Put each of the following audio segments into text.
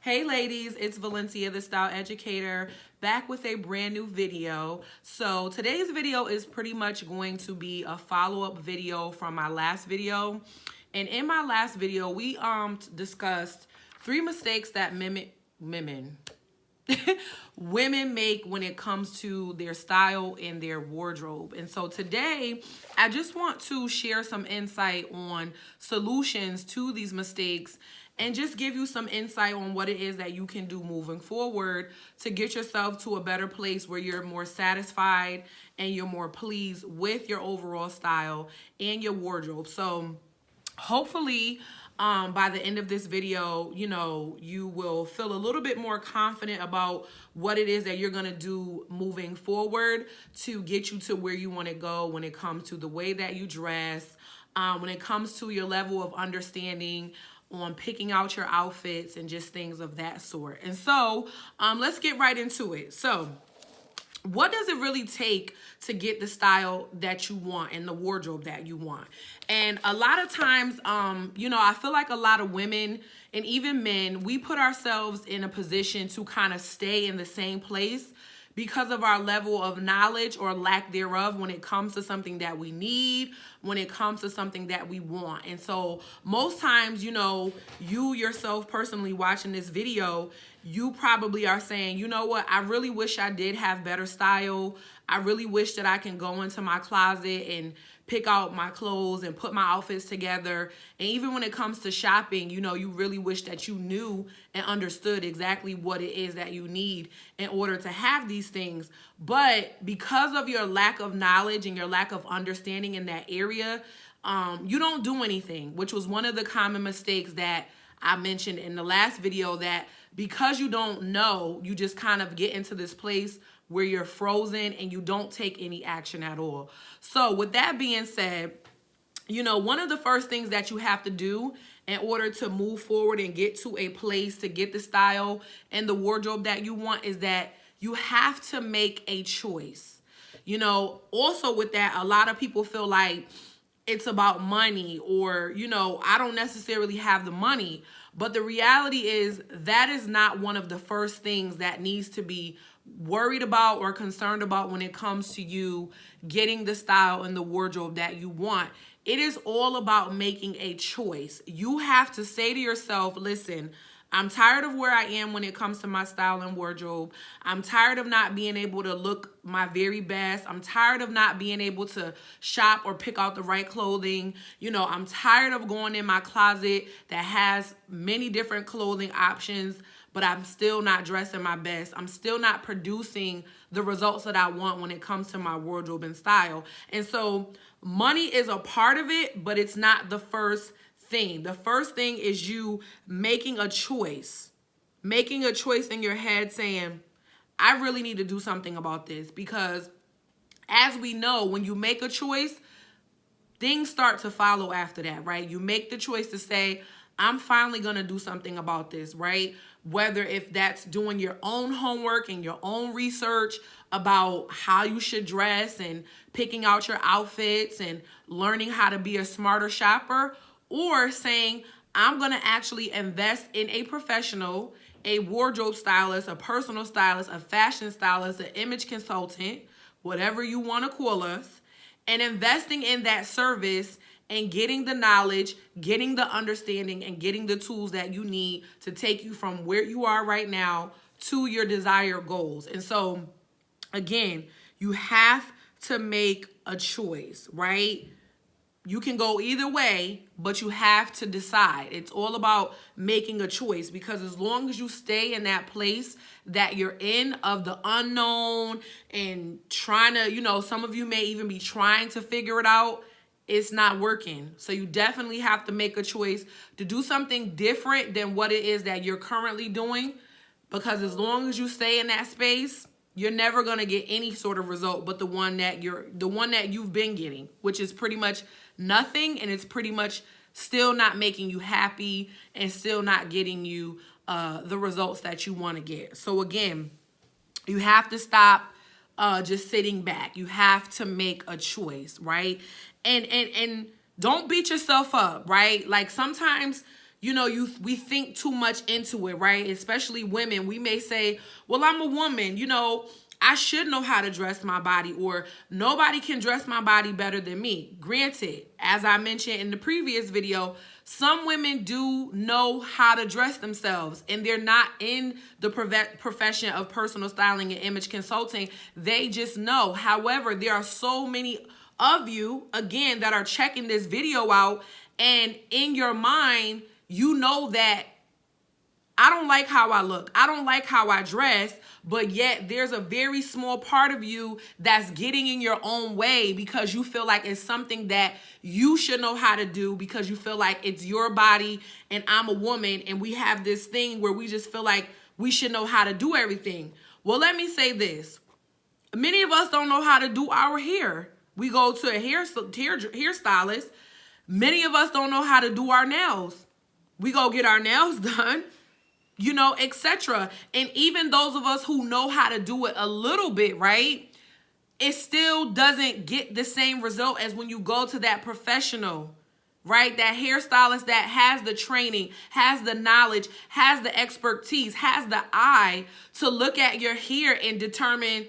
Hey ladies, it's Valencia, the Style Educator, back with a brand new video. So today's video is pretty much going to be a follow-up video from my last video. And in my last video, we discussed 3 mistakes that women make when it comes to their style and their wardrobe. And so today, I just want to share some insight on solutions to these mistakes and just give you some insight on what it is that you can do moving forward to get yourself to a better place where you're more satisfied and you're more pleased with your overall style and your wardrobe. So hopefully, by the end of this video, you will feel a little bit more confident about what it is that you're going to do moving forward to get you to where you want to go when it comes to the way that you dress, when it comes to your level of understanding on picking out your outfits and just things of that sort. And so let's get right into it. So what does it really take to get the style that you want and the wardrobe that you want? And a lot of times, I feel like a lot of women and even men, we put ourselves in a position to kind of stay in the same place because of our level of knowledge or lack thereof when it comes to something that we need, when it comes to something that we want. And so most times, you yourself personally watching this video, you probably are saying, you know what, I really wish I did have better style. I really wish that I can go into my closet and pick out my clothes and put my outfits together. And even when it comes to shopping, you really wish that you knew and understood exactly what it is that you need in order to have these things. But because of your lack of knowledge and your lack of understanding in that area, you don't do anything, which was one of the common mistakes that I mentioned in the last video, that because you don't know, you just kind of get into this place where you're frozen and you don't take any action at all. So with that being said, one of the first things that you have to do in order to move forward and get to a place to get the style and the wardrobe that you want is that you have to make a choice. Also with that, a lot of people feel like it's about money or, I don't necessarily have the money. But the reality is that is not one of the first things that needs to be worried about or concerned about when it comes to you getting the style and the wardrobe that you want. It is all about making a choice. You have to say to yourself, listen, I'm tired of where I am when it comes to my style and wardrobe. I'm tired of not being able to look my very best. I'm tired of not being able to shop or pick out the right clothing. I'm tired of going in my closet that has many different clothing options, but I'm still not dressing my best. I'm still not producing the results that I want when it comes to my wardrobe and style. And so money is a part of it, but it's not the first thing. The first thing is you making a choice in your head saying, I really need to do something about this, because as we know, when you make a choice, things start to follow after that, right? You make the choice to say, I'm finally going to do something about this, right? Whether if that's doing your own homework and your own research about how you should dress and picking out your outfits and learning how to be a smarter shopper, or saying, I'm going to actually invest in a professional, a wardrobe stylist, a personal stylist, a fashion stylist, an image consultant, whatever you want to call us, and investing in that service and getting the knowledge, getting the understanding, and getting the tools that you need to take you from where you are right now to your desired goals. And so, again, you have to make a choice, right? You can go either way, but you have to decide. It's all about making a choice, because as long as you stay in that place that you're in of the unknown and trying to, some of you may even be trying to figure it out, it's not working. So you definitely have to make a choice to do something different than what it is that you're currently doing, because as long as you stay in that space, you're never going to get any sort of result but the one that you've been getting, which is pretty much nothing, and it's pretty much still not making you happy and still not getting you the results that you want to get. So again, you have to stop just sitting back. You have to make a choice, right? And don't beat yourself up, right? Like sometimes we think too much into it, right? Especially women. We may say, well, I'm a woman, I should know how to dress my body, or nobody can dress my body better than me. Granted, as I mentioned in the previous video, some women do know how to dress themselves, and they're not in the profession of personal styling and image consulting. They just know. However, there are so many of you, again, that are checking this video out, and in your mind, you know that I don't like how I look, I don't like how I dress, but yet there's a very small part of you that's getting in your own way because you feel like it's something that you should know how to do, because you feel like it's your body and I'm a woman, and we have this thing where we just feel like we should know how to do everything. Well, let me say this. Many of us don't know how to do our hair. We go to a hairstylist. Many of us don't know how to do our nails. We go get our nails done, etc. And even those of us who know how to do it a little bit, right, it still doesn't get the same result as when you go to that professional, right? That hairstylist that has the training, has the knowledge, has the expertise, has the eye to look at your hair and determine,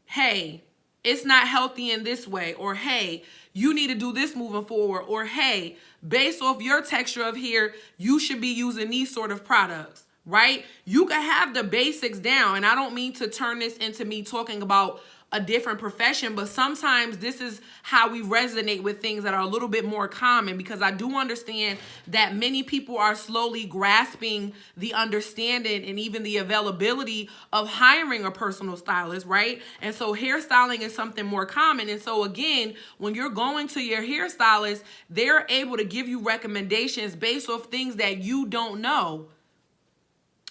hey, it's not healthy in this way, or hey, you need to do this moving forward, or hey, based off your texture of hair, you should be using these sort of products, right? You can have the basics down, and I don't mean to turn this into me talking about a different profession, but sometimes this is how we resonate with things that are a little bit more common, because I do understand that many people are slowly grasping the understanding and even the availability of hiring a personal stylist, right? And so hairstyling is something more common. And so again, when you're going to your hairstylist, they're able to give you recommendations based off things that you don't know.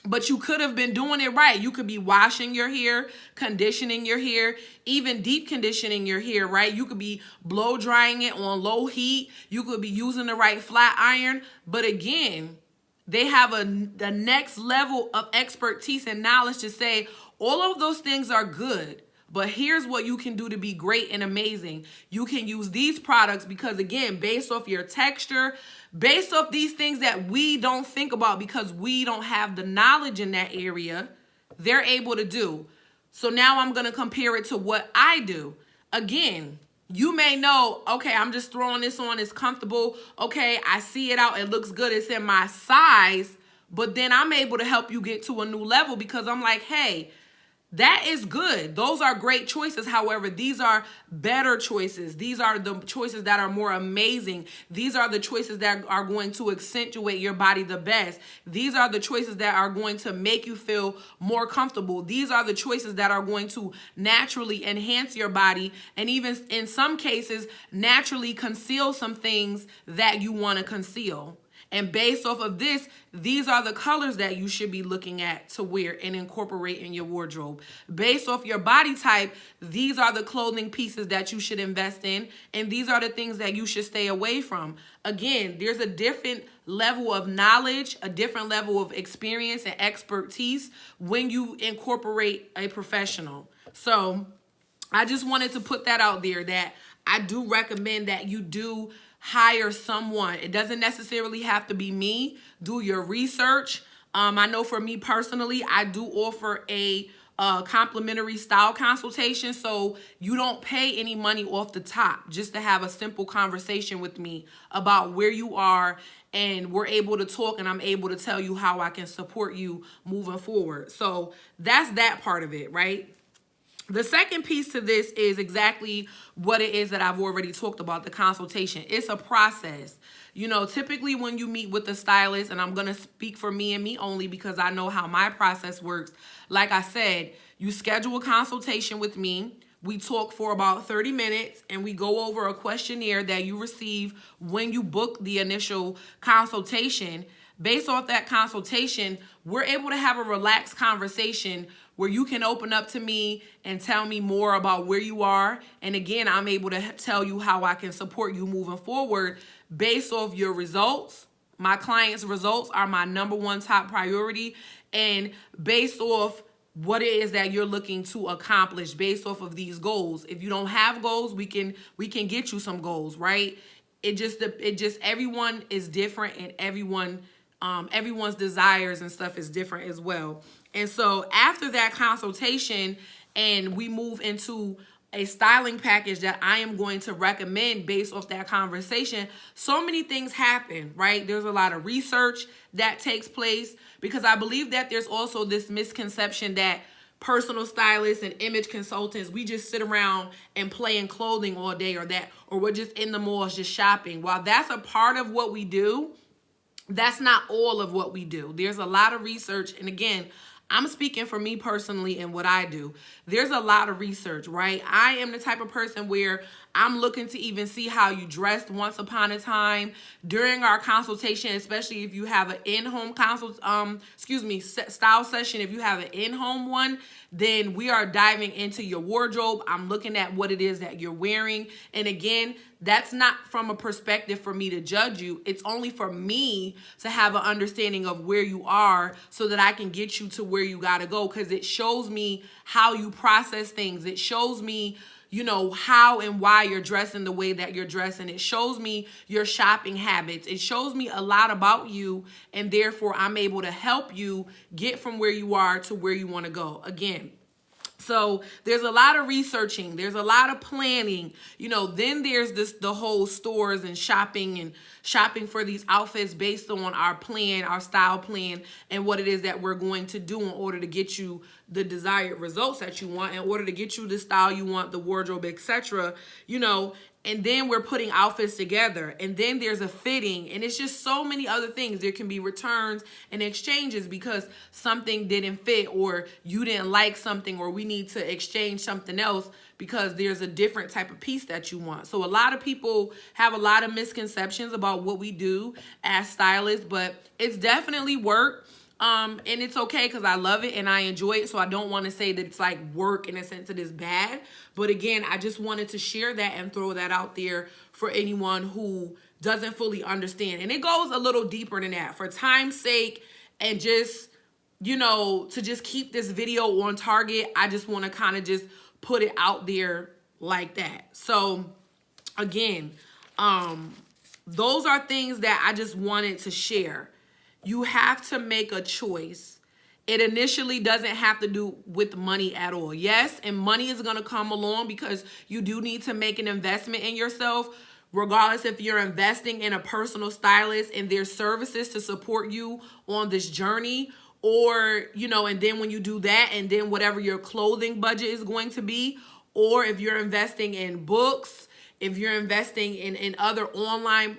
But you could have been doing it right. You could be washing your hair, conditioning your hair, even deep conditioning your hair, right? You could be blow drying it on low heat. You could be using the right flat iron. But again, they have the next level of expertise and knowledge to say all of those things are good, but here's what you can do to be great and amazing. You can use these products because, again, based off your texture, based off these things that we don't think about because we don't have the knowledge in that area, they're able to do. So now I'm going to compare it to what I do. Again, you may know, okay, I'm just throwing this on, it's comfortable. Okay, I see it out, it looks good, it's in my size. But then I'm able to help you get to a new level because I'm like, hey, that is good. Those are great choices. However, these are better choices. These are the choices that are more amazing. These are the choices that are going to accentuate your body the best. These are the choices that are going to make you feel more comfortable. These are the choices that are going to naturally enhance your body, and even in some cases, naturally conceal some things that you want to conceal. And based off of this, these are the colors that you should be looking at to wear and incorporate in your wardrobe. Based off your body type, these are the clothing pieces that you should invest in, and these are the things that you should stay away from. Again, there's a different level of knowledge, a different level of experience and expertise when you incorporate a professional. So I just wanted to put that out there, that I do recommend that you do hire someone. It doesn't necessarily have to be me. Do your research. I know for me personally, I do offer a complimentary style consultation, so you don't pay any money off the top, just to have a simple conversation with me about where you are, and we're able to talk, and I'm able to tell you how I can support you moving forward. So that's that part of it, right? The second piece to this is exactly what it is that I've already talked about, the consultation. It's a process. Typically when you meet with a stylist, and I'm going to speak for me and me only because I know how my process works. Like I said, you schedule a consultation with me. We talk for about 30 minutes, and we go over a questionnaire that you receive when you book the initial consultation. Based off that consultation, we're able to have a relaxed conversation where you can open up to me and tell me more about where you are. And again, I'm able to tell you how I can support you moving forward based off your results. My clients' results are my number one top priority, and based off what it is that you're looking to accomplish based off of these goals. If you don't have goals, we can get you some goals, right? It just everyone is different, and everyone Everyone's desires and stuff is different as well. And so after that consultation, and we move into a styling package that I am going to recommend based off that conversation, so many things happen, right? There's a lot of research that takes place, because I believe that there's also this misconception that personal stylists and image consultants, we just sit around and play in clothing all day, or we're just in the malls just shopping. While that's a part of what we do, that's not all of what we do. There's a lot of research. And again, I'm speaking for me personally and what I do. There's a lot of research, right? I am the type of person where I'm looking to even see how you dressed once upon a time during our consultation, especially if you have an in-home style session. If you have an in-home one, then we are diving into your wardrobe. I'm looking at what it is that you're wearing. And again, that's not from a perspective for me to judge you. It's only for me to have an understanding of where you are so that I can get you to where you got to go, because it shows me how you process things. It shows me, you know, how and why you're dressing the way that you're dressing. It shows me your shopping habits. It shows me a lot about you, and therefore I'm able to help you get from where you are to where you want to go. Again, so there's a lot of researching. There's a lot of planning. You know, then there's the whole stores and shopping for these outfits based on our plan, our style plan, and what it is that we're going to do in order to get you the desired results that you want, in order to get you the style you want, the wardrobe, etc. You know, and then we're putting outfits together, and then there's a fitting, and it's just so many other things. There can be returns and exchanges because something didn't fit, or you didn't like something, or we need to exchange something else because there's a different type of piece that you want. So a lot of people have a lot of misconceptions about what we do as stylists, but it's definitely work. And it's okay, because I love it and I enjoy it. So I don't want to say that it's like work in a sense that it's bad. But again, I just wanted to share that and throw that out there for anyone who doesn't fully understand. And it goes a little deeper than that. For time's sake, and just, you know, to just keep this video on target, I just want to kind of just put it out there like that. So again, those are things that I just wanted to share. You have to make a choice. It initially doesn't have to do with money at all. Yes, and money is going to come along because you do need to make an investment in yourself, regardless if you're investing in a personal stylist and their services to support you on this journey, or, you know, and then when you do that, and then whatever your clothing budget is going to be, or if you're investing in books, if you're investing in other online,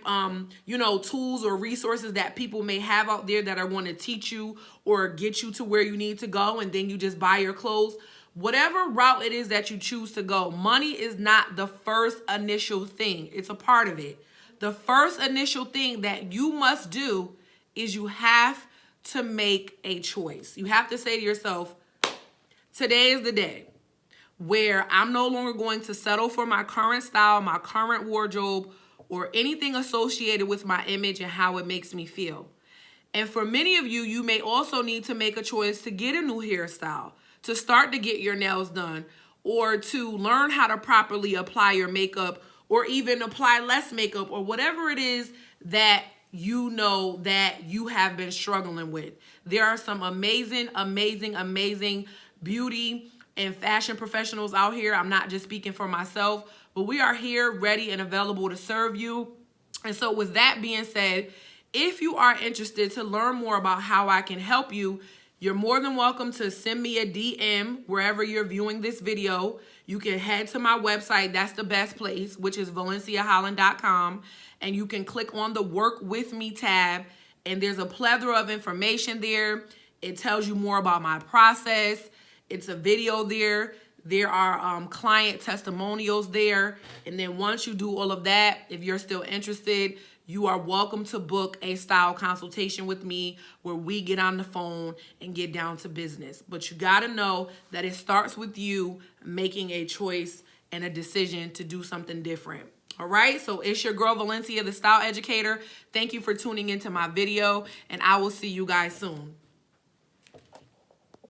you know, tools or resources that people may have out there that are going to teach you or get you to where you need to go, and then you just buy your clothes. Whatever route it is that you choose to go, money is not the first initial thing. It's a part of it. The first initial thing that you must do is you have to make a choice. You have to say to yourself, today is the day where I'm no longer going to settle for my current style, my current wardrobe, or anything associated with my image and how it makes me feel. And for many of you, you may also need to make a choice to get a new hairstyle, to start to get your nails done, or to learn how to properly apply your makeup, or even apply less makeup, or whatever it is that you know that you have been struggling with. There are some amazing, amazing, amazing beauty and fashion professionals out here. I'm not just speaking for myself, but we are here ready and available to serve you. And so with that being said, if you are interested to learn more about how I can help you, you're more than welcome to send me a DM wherever you're viewing this video. You can head to my website. That's the best place, which is ValenciaHolland.com. And you can click on the Work With Me tab. And there's a plethora of information there. It tells you more about my process. It's a video there. There are client testimonials there. And then once you do all of that, if you're still interested, you are welcome to book a style consultation with me where we get on the phone and get down to business. But you got to know that it starts with you making a choice and a decision to do something different. All right, so it's your girl Valencia, the Style Educator. Thank you for tuning into my video, and I will see you guys soon.